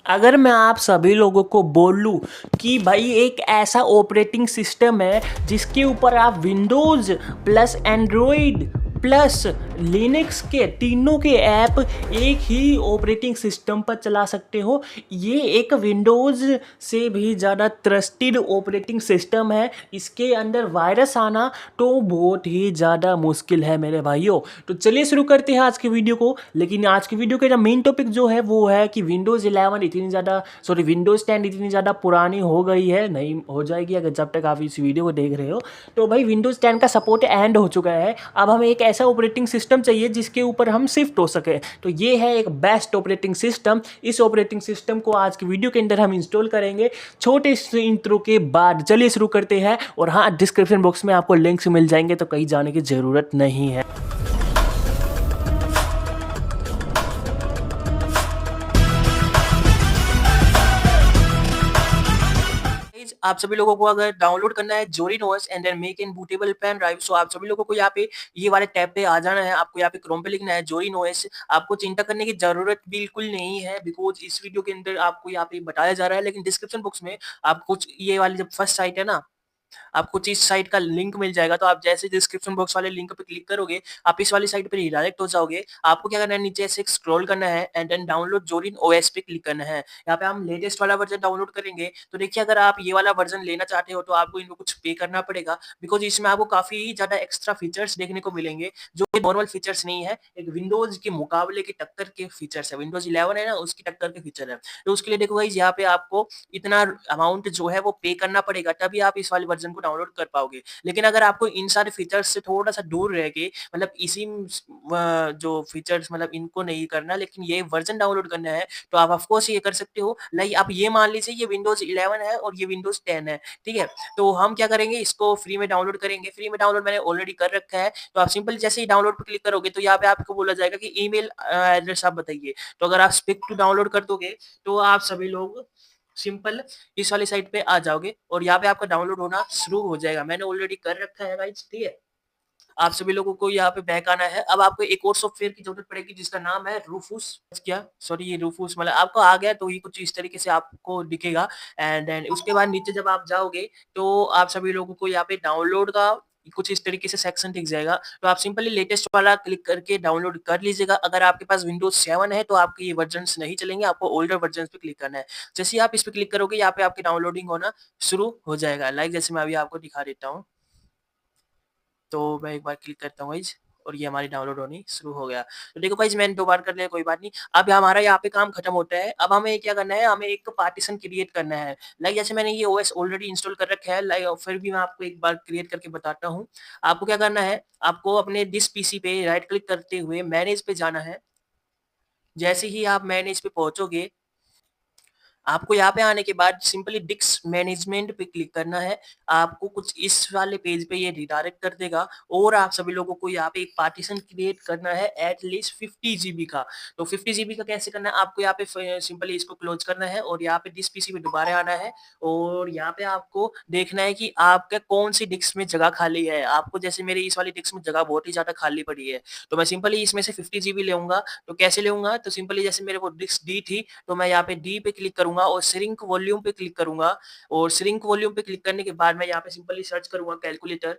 अगर मैं आप सभी लोगों को बोलूँ कि भाई एक ऐसा ऑपरेटिंग सिस्टम है जिसके ऊपर आप Windows plus Android plus Linux के तीनों के ऐप एक ही ऑपरेटिंग सिस्टम पर चला सकते हो, ये एक विंडोज़ से भी ज़्यादा ट्रस्टेड ऑपरेटिंग सिस्टम है। इसके अंदर वायरस आना तो बहुत ही ज़्यादा मुश्किल है मेरे भाइयों। तो चलिए शुरू करते हैं आज की वीडियो को। लेकिन आज की वीडियो का मेन टॉपिक जो है वो है कि विंडोज़ 10 इतनी ज़्यादा पुरानी हो गई है, नहीं हो जाएगी अगर जब तक आप इस वीडियो को देख रहे हो। तो भाई विंडोज़ 10 का सपोर्ट एंड हो चुका है। अब हमें एक ऐसा ऑपरेटिंग सिस्टम चाहिए जिसके ऊपर हम शिफ्ट हो सके। तो ये है एक बेस्ट ऑपरेटिंग सिस्टम। इस ऑपरेटिंग सिस्टम को आज की वीडियो के अंदर हम इंस्टॉल करेंगे। छोटे से इंट्रो के बाद चलिए शुरू करते हैं। और हाँ, डिस्क्रिप्शन बॉक्स में आपको लिंक्स मिल जाएंगे, तो कहीं जाने की ज़रूरत नहीं है। गाइस, आप सभी लोगों को अगर डाउनलोड करना है Zorin OS and then make in bootable pen drive, so आप सभी लोगों को यहाँ पे ये वाले टैब पे आ जाना है। आपको यहाँ पे क्रोम पे लिखना है जोरिन ओएस। आपको चिंता करने की जरूरत बिल्कुल नहीं है, बिकॉज इस वीडियो के अंदर आपको यहाँ पे बताया जा रहा है। लेकिन डिस्क्रिप्शन बॉक्स में आप कुछ ये वाली जब फर्स्ट साइट है ना, आपको इस साइट का लिंक मिल जाएगा। तो आप जैसे डिस्क्रिप्शन बॉक्स वाले लिंक पे क्लिक करोगे, आप इस वाली साइट पे रिडायरेक्ट हो जाओगे। आपको क्या करना है, नीचे से स्क्रॉल करना है and then download Zorin OS पे क्लिक करना है। यहाँ पे हम लेटेस्ट वाला वर्जन डाउनलोड करेंगे। तो देखिए, अगर आप ये वाला वर्जन लेना चाहते हो तो आपको इनको कुछ पे करना पड़ेगा, बिकॉज इसमें आपको काफी ज्यादा एक्स्ट्रा फीचर्स देखने को मिलेंगे जो नॉर्मल फीचर्स नहीं है। एक विंडोज के मुकाबले की टक्कर के फीचर्स है, विंडोज 11 है ना, उसकी टक्कर के फीचर है। तो उसके लिए देखो गाइस, यहाँ पे आपको इतना अमाउंट जो है वो पे करना पड़ेगा, तभी आप इस वाले वर्जन को डाउनलोड कर पाओगे। लेकिन अगर आपको इन सारे फीचर्स से थोड़ा सा दूर रह के, मतलब इसी जो फीचर्स मतलब इनको नहीं करना, लेकिन ये वर्जन डाउनलोड करना है, तो आप ऑफ कोर्स ये कर सकते हो। लाइक आप ये मान लीजिए ये विंडोज 11 है और ये विंडोज 10 है, ठीक है। तो हम क्या करेंगे, इसको फ्री में डाउनलोड करेंगे। फ्री में डाउनलोड मैंने ऑलरेडी कर रखा है। तो आप सिंपल जैसे ही डाउनलोड पर क्लिक करोगे तो यहाँ पे आपको बोला जाएगा कि ईमेल एड्रेस आप बताइए। तो अगर आप स्पिक टू डाउनलोड कर दोगे तो आप सभी लोग सिंपल इस वाली साइट पे आ जाओगे और यहाँ पे आपका डाउनलोड होना शुरू हो जाएगा। मैंने ऑलरेडी कर रखा है गाइस, ठीक है। आप सभी लोगों को यहाँ पे बैक आना है। अब आपको एक और सॉफ्टवेयर की जरूरत पड़ेगी जिसका नाम है रूफूस। क्या सॉरी, ये रूफूस मतलब आपको आ गया तो ये कुछ इस तरीके से आपको दिखेगा। एंड देन उसके बाद नीचे जब आप जाओगे तो आप सभी लोगों को यहाँ पे डाउनलोड का कुछ इस तरीके से सेक्शन दिख जाएगा। तो आप सिंपली लेटेस्ट वाला क्लिक करके डाउनलोड कर लीजिएगा। अगर आपके पास विंडोज 7 है तो आपके ये वर्जन नहीं चलेंगे, आपको ओल्डर वर्जन पे क्लिक करना है। जैसे ही आप इस पे क्लिक करोगे, यहाँ पे आपकी डाउनलोडिंग होना शुरू हो जाएगा। लाइक जैसे मैं अभी आपको दिखा देता हूँ। तो मैं एक बार क्लिक करता हूँ गाइस और ये हमारी डाउनलोड होनी शुरू हो गया। तो देखो गाइस, मैंने 2 बार कर लिया, कोई बात नहीं। अब हमारा यहाँ पे काम खत्म होता है। अब हमें क्या करना है, हमें एक पार्टीशन क्रिएट करना है। लाइक जैसे मैंने ये ओएस ऑलरेडी इंस्टॉल कर रखा है, लाइक फिर भी मैं आपको एक बार क्रिएट करके बताता हूँ। आपको क्या करना है, आपको अपने दिस पीसी पे राइट क्लिक करते हुए मैनेज पे जाना है। जैसे ही आप मैनेज पे पहुंचोगे, आपको यहाँ पे आने के बाद सिंपली डिस्क मैनेजमेंट पे क्लिक करना है। आपको कुछ इस वाले पेज पे ये रिडायरेक्ट कर देगा और आप सभी लोगों को यहाँ पे एक पार्टीशन क्रिएट करना है एटलीस्ट 50 जीबी का। तो 50 जीबी का कैसे करना है, आपको यहाँ पे सिंपली इसको क्लोज करना है और यहाँ पे डिस्क पीसी पे दोबारा आना है। और यहाँ पे आपको देखना है कि आपका कौन सी डिस्क में जगह खाली है। आपको जैसे मेरे इस वाली डिस्क में जगह बहुत ही ज्यादा खाली पड़ी है, तो मैं सिंपली इसमें से 50 जीबी लेऊंगा। तो कैसे लेऊंगा, तो सिंपली जैसे मेरे वो डिस्क डी थी, तो मैं यहाँ पे डी पे क्लिक करूंगा और श्रिंक वॉल्यूम पे क्लिक करूंगा। और श्रिंक वॉल्यूम पे क्लिक करने के बाद मैं यहाँ पे सिंपली सर्च करूंगा कैलकुलेटर।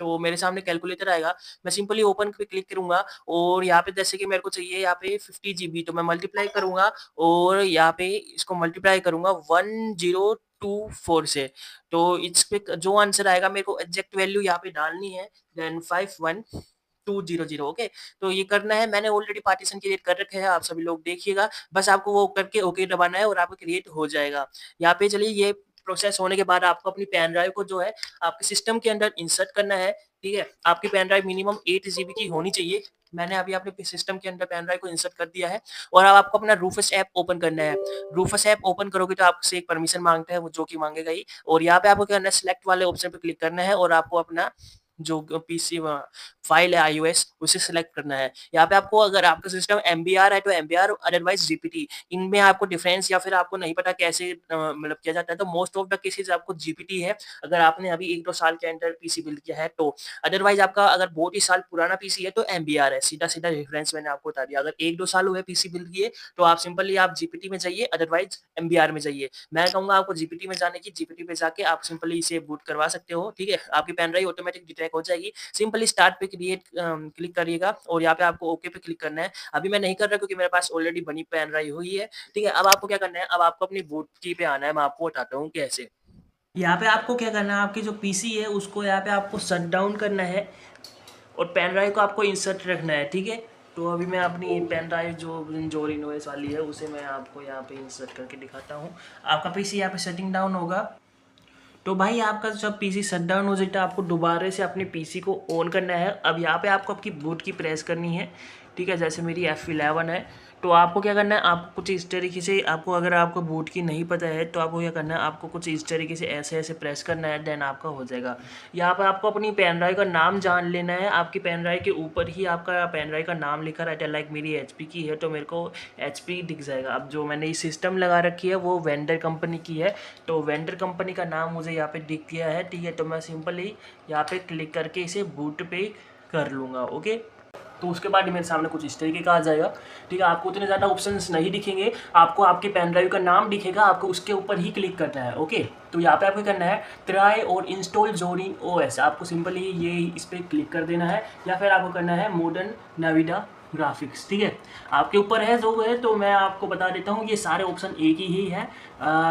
तो मेरे सामने कैलकुलेटर आएगा, मैं सिंपली ओपन पे क्लिक करूंगा और यहाँ पे जैसे कि मेरे को चाहिए यहाँ पे 50 जीबी, तो मैं मल्टीप्लाई करूंगा और यहाँ पे इसको मल्टीप्लाई करूंगा 1024 से। तो इस पे जो आंसर आएगा मेरे को एग्जैक्ट वैल्यू यहाँ पे डालनी है, देन 51200। ओके, तो ये करना है। मैंने ऑलरेडी पार्टीशन क्रिएट कर रखे हैं, आप सभी लोग देखिएगा। बस आपको वो करके ओके दबाना है और आपका क्रिएट हो जाएगा। यहाँ पे चलिए, ये प्रोसेस होने के बाद आपको अपनी पेन ड्राइव को जो है आपके सिस्टम के अंदर इंसर्ट करना है, ठीक है। आपकी पेन ड्राइव मिनिमम 8 जीबी की होनी चाहिए। मैंने अभी अपने सिस्टम के अंदर पेन ड्राइव को इंसर्ट कर दिया है। और अब आपको अपना रूफस ऐप ओपन करना है। रूफस ऐप ओपन करोगे तो आपसे एक परमिशन मांगता है, वो जो कि मांगेगा ही। और यहाँ पे आपको क्या करना है, सिलेक्ट वाले ऑप्शन पे क्लिक करना है और आपको अपना जो पीसी फाइल है iOS उसे सिलेक्ट करना है। यहाँ पे आपको अगर आपका सिस्टम MBR है तो MBR अदरवाइज़ GPT इनमें आपको डिफरेंस या फिर आपको नहीं पता कैसे मतलब किया जाता है तो मोस्ट ऑफ द केसेज़ आपको GPT है, अगर आपने अभी 1-2 साल के अंदर पीसी बिल्ड किया है तो। अदरवाइज़ आपका अगर बहुत ही साल पुराना पीसी है तो MBR है, सीधा-सीधा डिफरेंस मैंने आपको बता दिया। अगर 1-2 साल हुए पीसी बिल्ड किए तो आप सिंपली आप जीपीटी में जाइए अदरवाइज़ MBR में जाइए। मैं कहूँगा आपको जीपीटी में जाने की, जीपीटी पे जाके आप सिंपली इसे बूट करवा सकते हो, ठीक है? आपकी पेन ड्राइव ऑटोमेटिक डिटेक्ट हो जाएगी। सिंपली स्टार्ट पे क्लिक करिएगा और यहाँ पे आपको ओके पे क्लिक करना है। अभी मैं नहीं कर रहा क्योंकि मेरे पास ऑलरेडी बनी पेन ड्राइव हुई है, ठीक है? अब आपको क्या करना है, अब आपको अपनी बूट की पे आना है, मैं आपको बताता हूँ कैसे। यहाँ पे आपको क्या करना है, आपकी जो पीसी है उसको यहाँ पे आपको शट डाउन करना है और पेन ड्राइव को आपको इंसर्ट रखना है, ठीक है? तो अभी मैं अपनी पेन ड्राइव जो जोरी नोएस वाली है उसे मैं आपको यहाँ पे इंसर्ट करके दिखाता हूँ। आपका पीसी यहाँ पे सेटिंग डाउन होगा। तो भाई आपका जब पीसी शट डाउन हो जाए तो आपको दोबारा से अपने पीसी को ऑन करना है। अब यहाँ पे आपको आपकी बूट की प्रेस करनी है, ठीक है? जैसे मेरी F11 है तो आपको क्या करना है, आपको कुछ इस तरीके से, आपको अगर आपको बूट की नहीं पता है तो आपको क्या करना है, आपको कुछ इस तरीके से ऐसे ऐसे प्रेस करना है, देन आपका हो जाएगा। यहाँ पर आपको अपनी पेन ड्राइव का नाम जान लेना है। आपकी पेन ड्राइव के ऊपर ही आपका पेन ड्राइव का नाम लिखा रहता है। लाइक मेरी HP की है तो मेरे को HP दिख जाएगा। अब जो मैंने सिस्टम लगा रखी है वो वेंडर कंपनी की है, तो वेंडर कंपनी का नाम मुझे यहाँ पे दिख गया है, ठीक है? तो मैं सिंपली यहाँ पे क्लिक करके इसे बूट पे कर लूँगा, ओके? तो उसके बाद मेरे सामने कुछ इस तरीके का आ जाएगा, ठीक है? आपको उतने ज़्यादा ऑप्शंस नहीं दिखेंगे, आपको आपके पेन ड्राइव का नाम दिखेगा, आपको उसके ऊपर ही क्लिक करना है, ओके? तो यहाँ पे आपको करना है ट्राई और इंस्टॉल जोरी OS, आपको सिंपली ये इस पर क्लिक कर देना है, या फिर आपको करना है मॉडर्न नाविडा ग्राफिक्स, ठीक है? आपके ऊपर है जो है, तो मैं आपको बता देता हूँ ये सारे ऑप्शन एक ही है।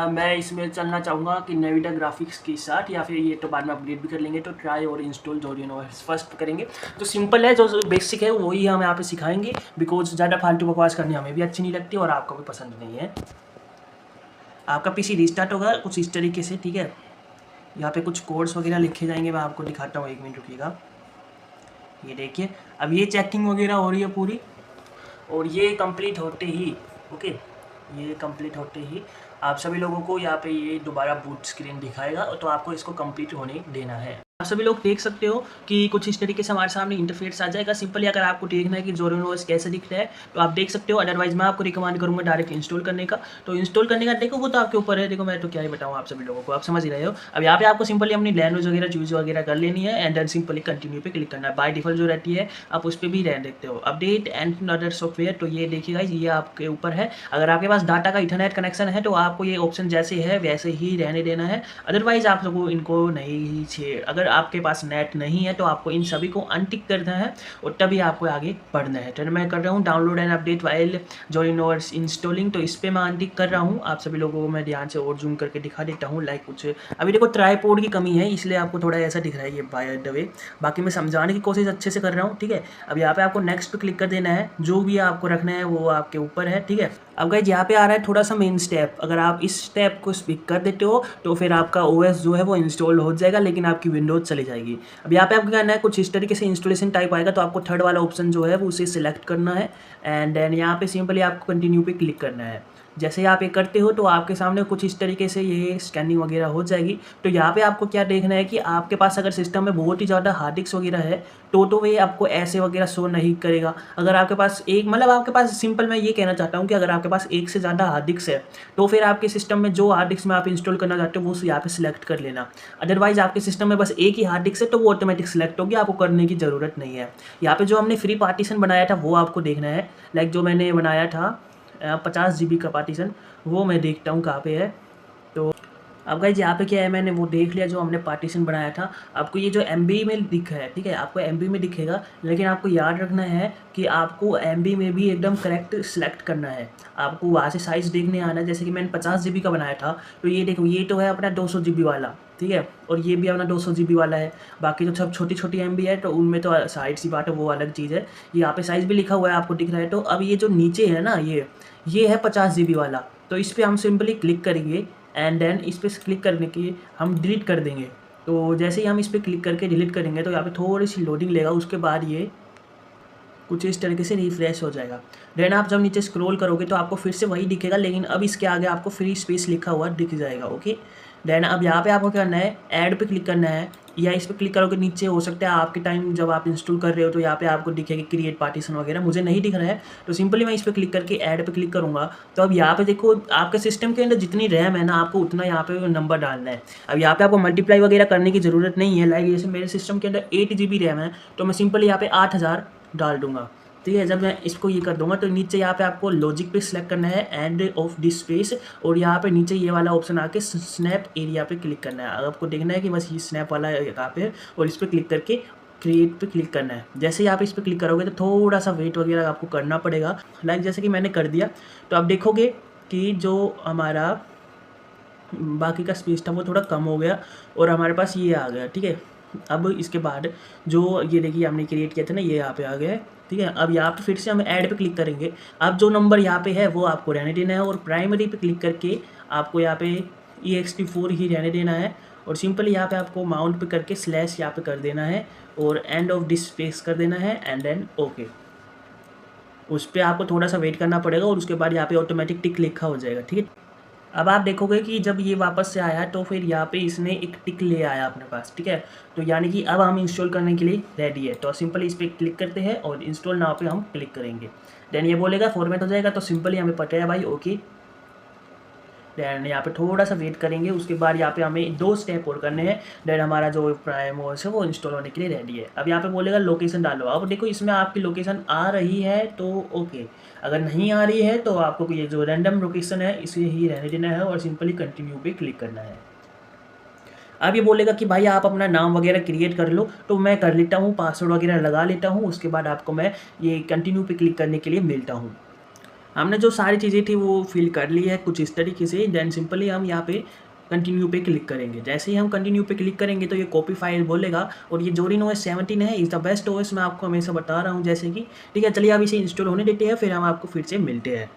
मैं इसमें चलना चाहूँगा कि नेविडा ग्राफिक्स के साथ, या फिर ये तो बाद में अपडेट भी कर लेंगे। तो ट्राई और इंस्टॉल जोरियन OS फर्स्ट करेंगे। तो सिंपल है, जो बेसिक है वही हम यहाँ पे सिखाएंगे, बिकॉज ज़्यादा फालतू बकवास करनी हमें भी अच्छी नहीं लगती और आपको भी पसंद नहीं है। आपका पीसी रिस्टार्ट होगा कुछ इस तरीके से, ठीक है? यहाँ पे कुछ कोड्स वगैरह लिखे जाएंगे, मैं आपको दिखाता हूँ, 1 मिनट रुकिएगा। ये देखिए, अब ये चेकिंग वगैरह हो रही है पूरी, और ये कंप्लीट होते ही, ओके, ये कंप्लीट होते ही आप सभी लोगों को यहाँ पे ये दोबारा बूट स्क्रीन दिखाएगा, तो आपको इसको कंप्लीट होने देना है। आप सभी लोग देख सकते हो कि कुछ इस तरीके से हमारे सामने इंटरफेस आ जाएगा। सिंपली अगर आपको देखना है कि जोरियन OS कैसे दिख रहा है तो आप देख सकते हो, अदरवाइज मैं आपको रिकमेंड करूँगा डायरेक्ट इंस्टॉल करने का। तो इंस्टॉल करने का देखो वो तो आपके ऊपर है, देखो मैं तो क्या ही बताऊँ आप सभी लोगों को, आप समझ ही रहे हो। अब यहाँ पे आपको सिंपली अपनी लैंग्वेज वगैरह चूज वगैरह कर लेनी है, एंड देन सिंपली कंटिन्यू पे क्लिक करना है। बाय डिफॉल्ट जो रहती है आप उस पर भी रह देखते हो, अपडेट एंड अदर सॉफ्टवेयर। तो ये देखिएगा, ये आपके ऊपर है। अगर आपके पास डाटा का इंटरनेट कनेक्शन है तो आपको ये ऑप्शन जैसे है वैसे ही रहने देना है, अदरवाइज आप लोगों इनको नहीं छेड़। अगर आपके पास नेट नहीं है तो आपको इन सभी को अनटिक करना है और तभी आपको आगे बढ़ना है। तो मैं कर रहा हूँ download and update while Zorin OS installing, तो इस पर मैं अनटिक कर रहा हूँ। आप सभी लोगों को मैं ध्यान से और जूम करके दिखा देता हूँ। लाइक कुछ अभी देखो ट्राइपॉड की कमी है इसलिए आपको थोड़ा ऐसा दिख रहा है ये बाय द वे, बाकी मैं समझाने की कोशिश अच्छे से कर रहा हूँ, ठीक है? अब यहाँ पे आपको नेक्स्ट पे क्लिक कर देना है, जो भी आपको रखना है वो आपके ऊपर है, ठीक है? अब गाइस यहाँ पे आ रहा है थोड़ा सा मेन स्टेप, अगर आप इस स्टेप को स्पिक कर देते हो तो फिर आपका OS जो है वो इंस्टॉल हो जाएगा, लेकिन आपकी विंडोज चली जाएगी। अब यहाँ पे आपको करना है कुछ इस तरीके से इंस्टॉलेशन टाइप आएगा, तो आपको थर्ड वाला ऑप्शन जो है वो उसे सिलेक्ट करना है, एंड देन यहाँ पे सिंपली आपको कंटिन्यू पे क्लिक करना है। जैसे आप ये करते हो तो आपके सामने कुछ इस तरीके से ये स्कैनिंग वगैरह हो जाएगी। तो यहाँ पे आपको क्या देखना है कि आपके पास अगर सिस्टम में बहुत ही ज़्यादा हार्ड डिस्क वगैरह है तो वे आपको ऐसे वगैरह शो नहीं करेगा। अगर आपके पास एक, मतलब आपके पास, सिंपल मैं ये कहना चाहता हूँ कि अगर आपके पास एक से ज़्यादा हार्ड डिस्क है तो फिर आपके सिस्टम में जो हार्ड डिस्क में आप इंस्टॉल करना चाहते हो वो यहाँ पे सिलेक्ट कर लेना। अदरवाइज आपके सिस्टम में बस एक ही हार्ड डिस्क है तो वो ऑटोमेटिक सिलेक्ट होगी, आपको करने की ज़रूरत नहीं है। यहाँ पे जो हमने फ्री पार्टीशन बनाया था वो आपको देखना है। लाइक जो मैंने बनाया था 50 GB का पार्टीशन, वो मैं देखता हूँ कहाँ पे है। तो अब गाइस यहाँ पे क्या है, मैंने वो देख लिया जो हमने पार्टीशन बनाया था। आपको ये जो MB में दिखा है, ठीक है, आपको MB में दिखेगा, लेकिन आपको याद रखना है कि आपको MB में भी एकदम करेक्ट सिलेक्ट करना है। आपको वहाँ से साइज़ देखने आना है। जैसे कि मैंने 50 GB का बनाया था, तो ये देखो, ये तो है अपना 200 GB वाला, ठीक है, और ये भी अपना 200 GB वाला है। बाकी जो सब छोटी छोटी MB है तो उनमें तो साइड सी बात है, वो अलग चीज़ है। यहाँ पे साइज़ भी लिखा हुआ है, आपको दिख रहा है। तो अब ये जो नीचे है ना, ये है 50 GB वाला, तो इस पर हम सिंपली क्लिक करेंगे, एंड देन इस पर क्लिक करने की हम डिलीट कर देंगे। तो जैसे ही हम इस पर क्लिक करके डिलीट करेंगे तो यहाँ पे थोड़ी सी लोडिंग लेगा, उसके बाद ये कुछ इस तरीके से रिफ्रेश हो जाएगा। देन आप जब नीचे स्क्रॉल करोगे तो आपको फिर से वही दिखेगा, लेकिन अब इसके आगे आपको फ्री स्पेस लिखा हुआ दिख जाएगा, ओके? देन अब यहाँ पे आपको क्या करना है, ऐड पे क्लिक करना है, या इस पे क्लिक करोगे नीचे हो सकता है आपके टाइम जब आप इंस्टॉल कर रहे हो तो यहाँ पे आपको दिखेगा क्रिएट पार्टीशन वगैरह, मुझे नहीं दिख रहा है तो सिंपली मैं इस पे क्लिक करके ऐड पे क्लिक करूँगा। तो अब यहाँ पे देखो आपके सिस्टम के अंदर जितनी रैम है ना, आपको उतना यहाँ पे नंबर डालना है। अब यहाँ पे आपको मल्टीप्लाई वगैरह करने की ज़रूरत नहीं है, लाइक जैसे मेरे सिस्टम के अंदर 8 GB रैम है तो मैं सिंपली यहाँ पे 8000 डाल दूंगा। ठीक है, जब मैं इसको ये कर दूंगा तो नीचे यहाँ पे आपको लॉजिक पे सिलेक्ट करना है एंड ऑफ दिस स्पेस, और यहाँ पे नीचे ये वाला ऑप्शन आके स्नैप एरिया पे क्लिक करना है। आपको देखना है कि बस ये स्नैप वाला यहाँ पे है और इस पर क्लिक करके क्रिएट पे क्लिक करना है। जैसे ही आप इस पर क्लिक करोगे तो थोड़ा सा वेट वगैरह आपको करना पड़ेगा, लाइक जैसे कि मैंने कर दिया। तो आप देखोगे कि जो हमारा बाकी का स्पेस था वो थोड़ा कम हो गया और हमारे पास ये आ गया। ठीक है, अब इसके बाद जो ये देखिए हमने क्रिएट किया था ना, ये यहाँ पे आ गया है। ठीक है, अब यहाँ पे फिर से हम ऐड पे क्लिक करेंगे। अब जो नंबर यहाँ पे है वो आपको रहने देना है और प्राइमरी पे क्लिक करके आपको यहाँ पे ext4 ही रहने देना है और सिंपली यहाँ पे आपको माउंट पे करके स्लैश यहाँ पे कर देना है और एंड ऑफ दिस स्पेस कर देना है एंड देन ओके। उस पर आपको थोड़ा सा वेट करना पड़ेगा और उसके बाद यहाँ पे ऑटोमेटिक टिक लिखा हो जाएगा। ठीक है, अब आप देखोगे कि जब ये वापस से आया तो फिर यहाँ पे इसने एक टिक ले आया अपने पास। ठीक है, तो यानी कि अब हम इंस्टॉल करने के लिए रेडी है। तो सिंपली इस पर क्लिक करते हैं और इंस्टॉल नाउ पे हम क्लिक करेंगे। देन ये बोलेगा फॉर्मेट हो जाएगा, तो सिंपली हमें पता है भाई ओके। देन यहाँ पे थोड़ा सा वेट करेंगे, उसके बाद यहाँ पे हमें 2 स्टेप और करने हैं। देन हमारा जो प्राइम ओएस है वो इंस्टॉल होने के लिए रेडी है। अब यहाँ पे बोलेगा लोकेशन डालो। अब देखो इसमें आपकी लोकेशन आ रही है तो ओके, अगर नहीं आ रही है तो आपको ये जो रैंडम लोकेशन है इसे ही रहने देना है और सिंपली कंटिन्यू पे क्लिक करना है। अब ये बोलेगा कि भाई आप अपना नाम वगैरह क्रिएट कर लो, तो मैं कर लेता हूँ, पासवर्ड वगैरह लगा लेता हूँ, उसके बाद आपको मैं ये कंटिन्यू पे क्लिक करने के लिए मिलता हूँ। हमने जो सारी चीज़ें थी वो फिल कर ली है कुछ इस तरीके से। देन सिंपली हम यहाँ पे कंटिन्यू पे क्लिक करेंगे। जैसे ही हम कंटिन्यू पे क्लिक करेंगे तो ये कॉपी फाइल बोलेगा और ये जोरिन OS 17 है, इज़ द बेस्ट OS, मैं आपको हमेशा बता रहा हूँ जैसे कि। ठीक है, चलिए अब इसे इंस्टॉल होने देते हैं, फिर हम आपको फिर से मिलते हैं।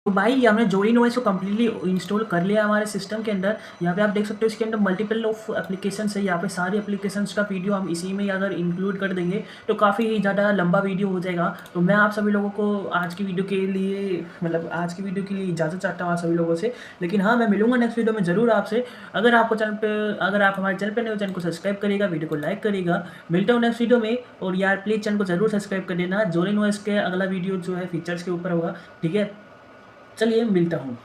तो भाई ये हमने जोरिन OS को कम्प्लीटली इंस्टॉल कर लिया हमारे सिस्टम के अंदर। यहाँ पे आप देख सकते हो इसके अंदर मल्टीपल ऑफ एप्लीकेशंस है। यहाँ पे सारी एप्लीकेशंस का वीडियो हम इसी में अगर इंक्लूड कर देंगे तो काफ़ी ज़्यादा लंबा वीडियो हो जाएगा। तो मैं आप सभी लोगों को आज की वीडियो के लिए आज की वीडियो के लिए इजाज़त चाहता हूँ आप सभी लोगों से। लेकिन हाँ, मैं मिलूंगा नेक्स्ट वीडियो में ज़रूर आपसे। अगर आपको अगर आप हमारे चैनल पर नए हो, चैनल को सब्सक्राइब करिएगा, वीडियो को लाइक करिएगा। मिलता हूँ नेक्स्ट वीडियो में और यार प्लीज़ चैनल को ज़रूर सब्सक्राइब कर देना। जोरिन OS के अगला वीडियो जो है फीचर्स के ऊपर होगा। ठीक है, चलिए मिलता हूँ।